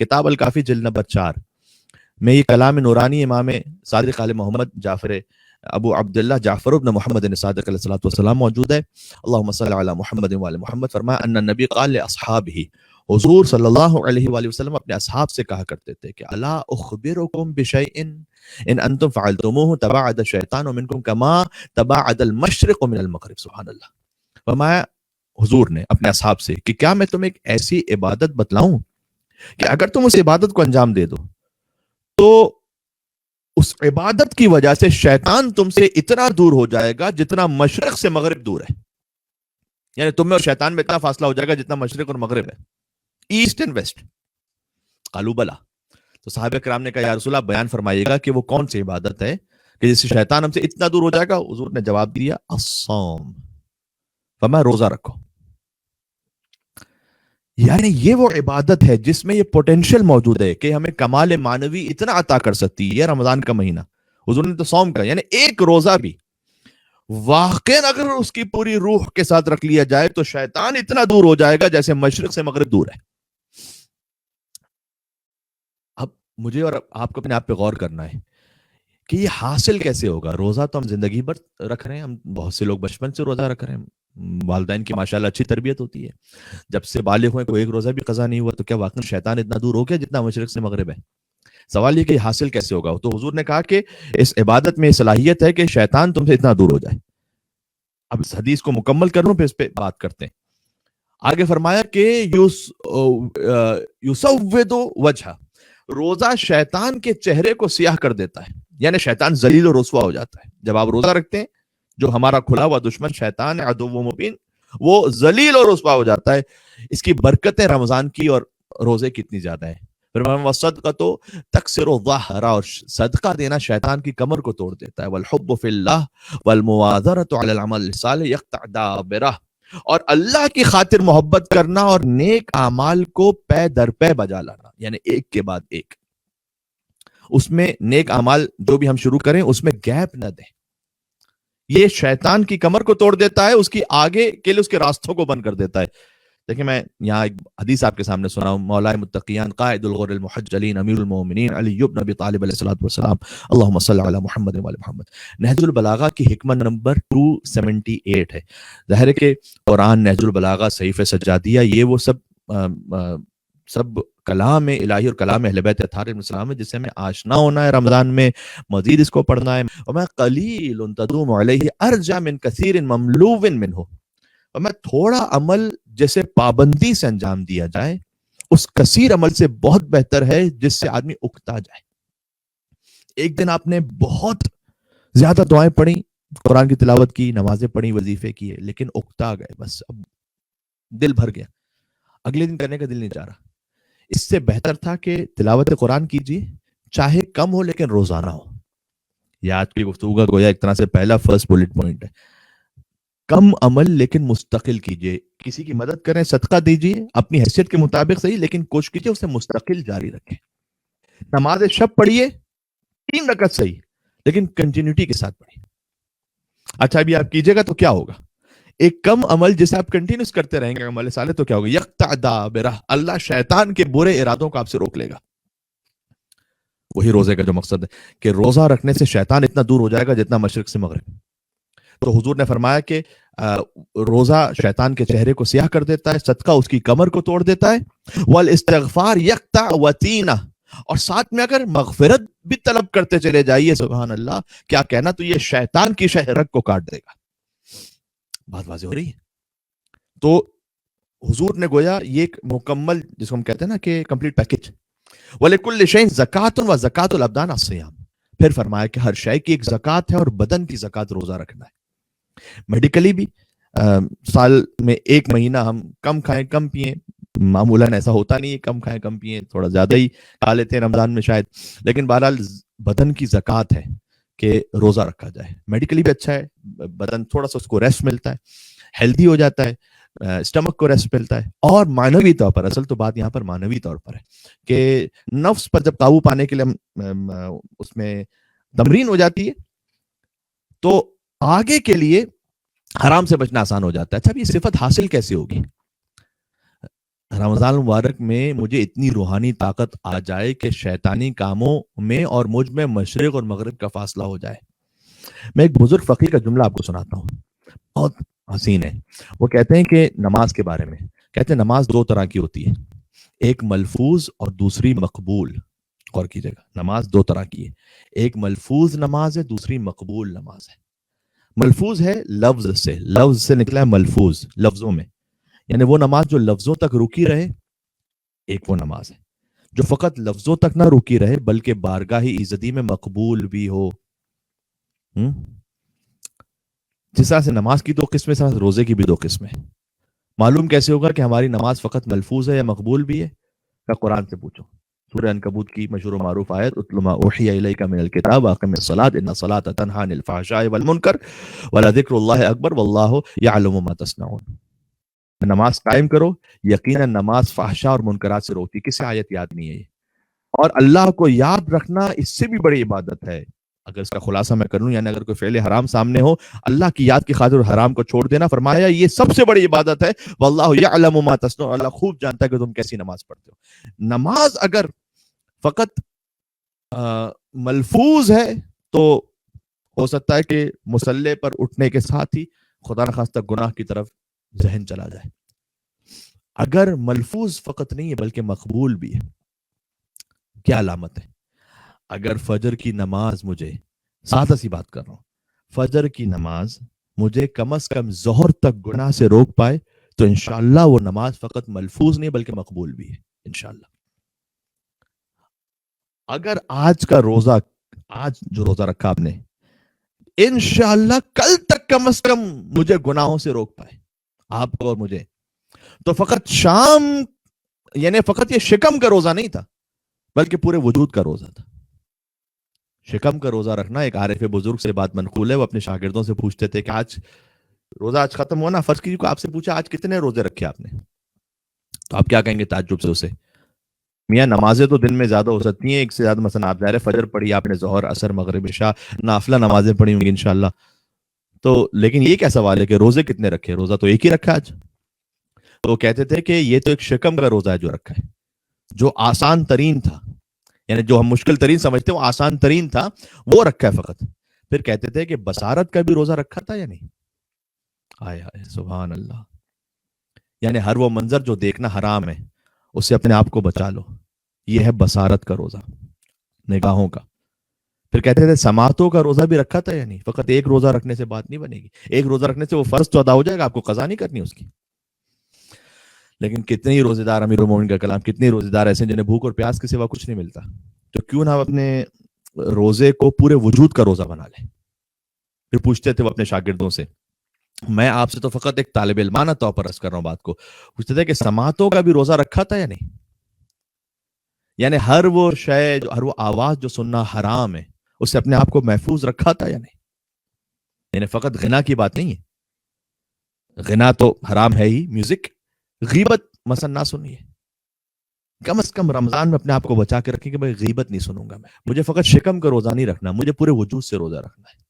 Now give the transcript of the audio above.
کتاب الکافی جلد نمبر 4 میں یہ کلام نورانی امام صادق علیہ محمد جعفر ابو عبداللہ جعفر ابن محمد صادق علیہ الصلوۃ والسلام موجود ہے. اللہم صل علی محمد وعلی محمد. فرمایا ان النبی قال لاصحابہ، حضور صلی اللہ علیہ وآلہ وسلم اپنے اصحاب سے کہا کرتے تھے کہ الا اخبرکم بشیء ان انتم فعلتموه تباعد الشیطان منکم کما تباعد المشرق من المغرب. سبحان اللہ. فرمایا حضور نے اپنے اصحاب سے کہ کیا میں تمہیں ایک ایسی عبادت بتلاؤں کہ اگر تم اس عبادت کو انجام دے دو تو اس عبادت کی وجہ سے شیطان تم سے اتنا دور ہو جائے گا جتنا مشرق سے مغرب دور ہے. یعنی تم میں اور شیطان میں اتنا فاصلہ ہو جائے گا جتنا مشرق اور مغرب ہے، ایسٹ اینڈ ویسٹ. قالوا بلا. تو صحابہ کرام نے کہا یا رسول اللہ بیان فرمائیے گا کہ وہ کون سی عبادت ہے کہ جس سے شیطان ہم سے اتنا دور ہو جائے گا. حضور نے جواب دیا الصوم. فرمایا روزہ رکھو. یعنی یہ وہ عبادت ہے جس میں یہ پوٹینشل موجود ہے کہ ہمیں کمال معنوی اتنا عطا کر سکتی ہے. رمضان کا مہینہ حضور نے تو صوم کا، یعنی ایک روزہ بھی واقعا اگر اس کی پوری روح کے ساتھ رکھ لیا جائے تو شیطان اتنا دور ہو جائے گا جیسے مشرق سے مغرب دور ہے. اب مجھے اور آپ کو اپنے آپ پہ غور کرنا ہے کہ یہ حاصل کیسے ہوگا. روزہ تو ہم زندگی بھر رکھ رہے ہیں، ہم بہت سے لوگ بچپن سے روزہ رکھ رہے ہیں، والدین کی ماشاءاللہ اچھی تربیت ہوتی ہے. جب سے بالغ ہوئے کوئی ایک روزہ بھی قضا نہیں ہوا تو کیا واقعا شیطان اتنا دور ہو گیا جتنا مشرق سے مغرب ہے؟ سوال یہ کہ حاصل کیسے ہوگا. تو حضور نے کہا کہ اس عبادت میں صلاحیت ہے کہ شیطان تم سے اتنا دور ہو جائے. اب اس حدیث کو مکمل کروں پھر اس پہ بات کرتے ہیں. آگے فرمایا کہ یسود وجہ، روزہ شیطان کے چہرے کو سیاہ کر دیتا ہے. یعنی شیطان ذلیل و رسوا ہو جاتا ہے. جب آپ روزہ رکھتے ہیں جو ہمارا کھلا ہوا دشمن شیطان عدو مبین وہ ذلیل اور رسوا ہو جاتا ہے. اس کی برکتیں رمضان کی اور روزے کتنی زیادہ ہیں. وَالصَّدْقَةُ تَكْسِرُ الظَّهْرَ، اور صدقہ دینا شیطان کی کمر کو توڑ دیتا ہے. وَالْحُبُّ فِي اللَّهِ وَالْمُوَاظَرَةُ عَلَى الْعَمَلِ الصَّالِحِ يَقْطَعُ دَابِرَهُ، اور اللہ کی خاطر محبت کرنا اور نیک اعمال کو پے در پے بجا لانا، یعنی ایک کے بعد ایک. اس میں نیک اعمال جو بھی ہم شروع کریں اس میں گیپ نہ دیں. یہ شیطان کی کمر کو توڑ دیتا ہے، اس کی آگے کے لیے اس کے راستوں کو بند کر دیتا ہے. دیکھیں میں یہاں ایک حدیث آپ کے سامنے سنا ہوں. مولا متقیان قائد الغر المحجلین امیر المومنین علی بن ابی طالب علیہ الصلوۃ والسلام اللہم صل علی محمد و علی محمد. نہج البلاغہ کی حکمت نمبر 278 ہے. ظاہر ہے کہ قرآن، نہج البلاغہ، صحیفہ سجادیہ، یہ وہ سب کلام الہی اور کلام اہل بیت اطہار علیہ السلام ہے جس سے ہمیں آشنا ہونا ہے. رمضان میں مزید اس کو پڑھنا ہے. وما قلیل تدوم علیہ ارجع من کثیر مملو منہ، اور میں تھوڑا عمل جیسے پابندی سے انجام دیا جائے اس کثیر عمل سے بہت بہتر ہے جس سے آدمی اکتا جائے. ایک دن آپ نے بہت زیادہ دعائیں پڑھی، قرآن کی تلاوت کی، نمازیں پڑھی، وظیفے کیے، لیکن اکتا گئے، بس اب دل بھر گیا، اگلے دن کرنے کا دل نہیں چاہ رہا. اس سے بہتر تھا کہ تلاوت قرآن کیجیے، چاہے کم ہو لیکن روزانہ ہو. یہ آج کی گفتگو کا گویا ایک طرح سے پہلا فرسٹ بلٹ پوائنٹ ہے. کم عمل لیکن مستقل کیجیے. کسی کی مدد کریں، صدقہ دیجیے، اپنی حیثیت کے مطابق صحیح، لیکن کوشش کیجیے اسے مستقل جاری رکھیں. نماز شب پڑھیے 3 رکعت صحیح، لیکن کنٹینیوٹی کے ساتھ پڑھیے. اچھا ابھی آپ کیجیے گا تو کیا ہوگا؟ ایک کم عمل جسے آپ کنٹینیوس کرتے رہیں گے عمل صالح تو کیا ہوگا؟ یقطع دابرہ، اللہ شیطان کے برے ارادوں کو آپ سے روک لے گا. وہی روزے کا جو مقصد ہے کہ روزہ رکھنے سے شیطان اتنا دور ہو جائے گا جتنا مشرق سے مغرب. تو حضور نے فرمایا کہ روزہ شیطان کے چہرے کو سیاہ کر دیتا ہے، صدقہ اس کی کمر کو توڑ دیتا ہے. والاستغفار یقطع وتینہ، اور ساتھ میں اگر مغفرت بھی طلب کرتے چلے جائیے، سبحان اللہ، کیا کہنا، تو یہ شیطان کی شہرت کو کاٹ دے گا. بات واضح ہو رہی ہے. تو حضور نے گویا یہ ایک مکمل، جس کو ہم کہتے ہیں نا کہ کمپلیٹ پیکج. وَلِكُلِّ شَيْءٍ زَكَاةٌ وَزَكَاةُ الْأَبْدَانِ الصِّيَامُ، پھر فرمایا کہ ہر شے کی ایک زکوٰۃ ہے اور بدن کی زکوٰۃ روزہ رکھنا ہے. میڈیکلی بھی سال میں 1 مہینہ ہم کم کھائیں کم پئیں، معمولاً ایسا ہوتا نہیں ہے، کم کھائیں کم پئیں، تھوڑا زیادہ ہی کھا لیتے ہیں رمضان میں شاید، لیکن بہرحال بدن کی زکوٰۃ ہے کہ روزہ رکھا جائے. میڈیکلی بھی اچھا ہے، بدن تھوڑا سا اس کو ریسٹ ملتا ہے، ہیلدی ہو جاتا ہے، اسٹمک کو ریسٹ ملتا ہے. اور معنوی طور پر، اصل تو بات یہاں پر معنوی طور پر ہے کہ نفس پر جب قابو پانے کے لیے اس میں تمرین ہو جاتی ہے تو آگے کے لیے حرام سے بچنا آسان ہو جاتا ہے. اچھا اب یہ صفت حاصل کیسے ہوگی؟ رمضان مبارک میں مجھے اتنی روحانی طاقت آ جائے کہ شیطانی کاموں میں اور مجھ میں مشرق اور مغرب کا فاصلہ ہو جائے. میں ایک بزرگ فقیر کا جملہ آپ کو سناتا ہوں، بہت حسین ہے. وہ کہتے ہیں کہ نماز کے بارے میں کہتے ہیں نماز دو طرح کی ہوتی ہے، ایک ملفوظ اور دوسری مقبول. غور کیجیے گا، نماز دو طرح کی ہے، ایک ملفوظ نماز ہے، دوسری مقبول نماز ہے. ملفوظ ہے لفظ سے نکلا ہے ملفوظ، لفظوں میں، یعنی وہ نماز جو لفظوں تک رکی رہے، ایک وہ نماز ہے. جو فقط لفظوں تک نہ رکی رہے بلکہ بارگاہ ایزدی میں مقبول بھی ہو. جس طرح سے نماز کی دو قسمیں، روزے کی بھی دو قسمیں. معلوم کیسے ہوگا کہ ہماری نماز فقط ملفوظ ہے یا مقبول بھی ہے؟ کا قرآن سے پوچھو. سورہ عنکبوت کی مشہور و معروف آیت اتل ما اوحی الیک من الکتاب واقم الصلاۃ ان الصلاۃ تنہی عن الفحشاء والمنکر ولذکر اللہ اکبر واللہ یعلم ما تصنعون. نماز قائم کرو، یقینا نماز فحشاء اور منکرات سے روکتی. کسی آیت یاد نہیں ہے یہ؟ اور اللہ کو یاد رکھنا اس سے بھی بڑی عبادت ہے. اگر اس کا خلاصہ میں کروں، یعنی اگر کوئی فعل حرام سامنے ہو، اللہ کی یاد کی خاطر حرام کو چھوڑ دینا، فرمایا یہ سب سے بڑی عبادت ہے. واللہ یعلم ما تصنعون، اللہ خوب جانتا ہے کہ تم کیسی نماز پڑھتے ہو. نماز اگر فقط ملفوظ ہے تو ہو سکتا ہے کہ مصلی پر اٹھنے کے ساتھ ہی خدا نخواستہ گناہ کی طرف ذہن چلا جائے. اگر ملفوظ فقط نہیں ہے بلکہ مقبول بھی ہے، کیا علامت ہے؟ اگر فجر کی نماز مجھے، سادہ سی بات کر رہا ہوں، فجر کی نماز مجھے کم از کم ظہر تک گناہ سے روک پائے تو انشاءاللہ وہ نماز فقط ملفوظ نہیں بلکہ مقبول بھی ہے انشاءاللہ. اگر آج کا روزہ، آج جو روزہ رکھا آپ نے، انشاءاللہ کل تک کم از کم مجھے گناہوں سے روک پائے آپ کو اور مجھے، تو فقط شام، یعنی فقط یہ شکم کا روزہ نہیں تھا بلکہ پورے وجود کا روزہ تھا. شکم کا روزہ رکھنا، ایک عارف بزرگ سے بات منقول ہے، وہ اپنے شاگردوں سے پوچھتے تھے کہ آج روزہ آج ختم ہوا نا، فرض کیجیے کو آپ سے پوچھا آج کتنے روزے رکھے آپ نے، تو آپ کیا کہیں گے تعجب سے اسے؟ میاں نمازیں تو دن میں زیادہ ہو سکتی ہیں، ایک سے زیادہ. مثلا آپ ظاہر فجر پڑھی آپ نے، ظہر عصر مغرب عشاء نافلہ نمازیں پڑھی ہوں گی انشاءاللہ، تو لیکن یہ کیا سوال ہے کہ روزے کتنے رکھے؟ روزہ تو ایک ہی رکھا آج. تو وہ کہتے تھے کہ یہ تو ایک شکم کا روزہ ہے جو رکھا ہے، جو آسان ترین تھا، یعنی جو ہم مشکل ترین سمجھتے ہیں وہ آسان ترین تھا، وہ رکھا ہے فقط. پھر کہتے تھے کہ بصارت کا بھی روزہ رکھا تھا یا نہیں؟ آئے آئے سبحان اللہ. یعنی ہر وہ منظر جو دیکھنا حرام ہے اس سے اپنے آپ کو بچا لو، یہ ہے بصارت کا روزہ، نگاہوں کا. پھر کہتے تھے سماعتوں کا روزہ بھی رکھا تھا یا نہیں؟ فقط ایک روزہ رکھنے سے بات نہیں بنے گی، ایک روزہ رکھنے سے وہ فرض تو ادا ہو جائے گا، آپ کو قضا نہیں کرنی اس کی. لیکن کتنے ہی روزے دار، امیر المومنین کا کلام، کتنے روزے دار ایسے جنہیں بھوک اور پیاس کے سوا کچھ نہیں ملتا. تو کیوں نہ اپنے روزے کو پورے وجود کا روزہ بنا لیں. پھر پوچھتے تھے وہ اپنے شاگردوں سے، میں آپ سے تو فقط ایک طالب علمانہ طور پر عرض کر رہا ہوں بات کو، پوچھتے تھے کہ سماعتوں کا بھی روزہ رکھا تھا یا نہیں؟ یعنی ہر وہ شے، ہر وہ آواز جو سننا حرام ہے اس سے اپنے آپ کو محفوظ رکھا تھا یا نہیں؟ یعنی فقط غنا کی بات نہیں ہے، غنا تو حرام ہے ہی، میوزک، غیبت مثلا نہ سنیے. کم از کم رمضان میں اپنے آپ کو بچا کے رکھیں کہ بھائی غیبت نہیں سنوں گا میں، مجھے فقط شکم کا روزہ نہیں رکھنا، مجھے پورے وجود سے روزہ رکھنا ہے.